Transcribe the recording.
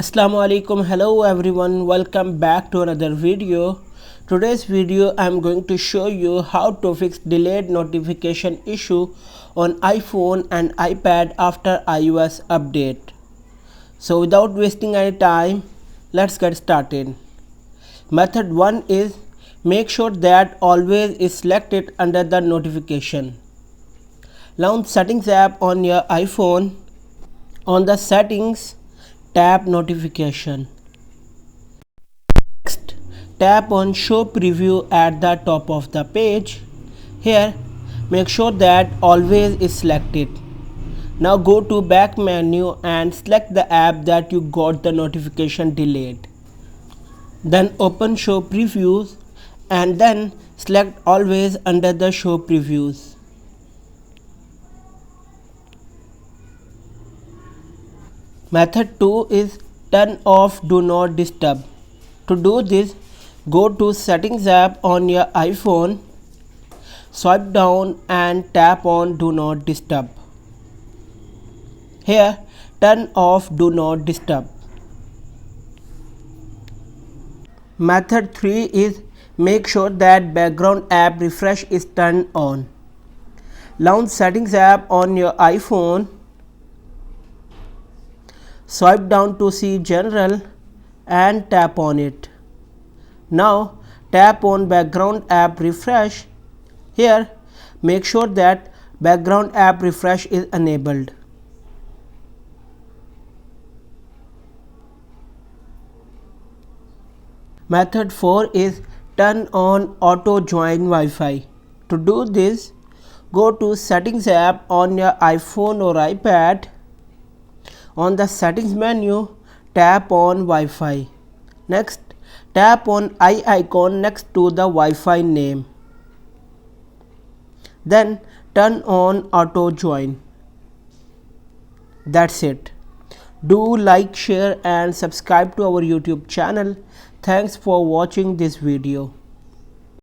Assalamu alaikum. Hello everyone, welcome back to another video. Today's video I'm going to show you how to fix delayed notification issue on iPhone and iPad after iOS update. So without wasting any time, let's get started. Method 1 is make sure that always is selected under the notification. Launch settings app on your iPhone. On the settings, tap notification. Next, tap on show preview at the top of the page. Here, make sure that always is selected. Now go to back menu and select the app that you got the notification delayed. Then open show previews and then select always under the show previews. Method 2 is turn off do not disturb. To do this, go to settings app on your iPhone, swipe down and tap on do not disturb. Here, turn off do not disturb. Method 3 is make sure that background app refresh is turned on. Launch settings app on your iPhone. Swipe down to see general and tap on it. Now tap on background app refresh. Here make sure that background app refresh is enabled. Method 4 is turn on auto join Wi-Fi. To do this, go to settings app on your iPhone or iPad. On the settings menu, tap on Wi-Fi. Next, tap on eye icon next to the Wi-Fi name. Then turn on auto join. That's it. Do like, share and subscribe to our YouTube channel. Thanks for watching this video.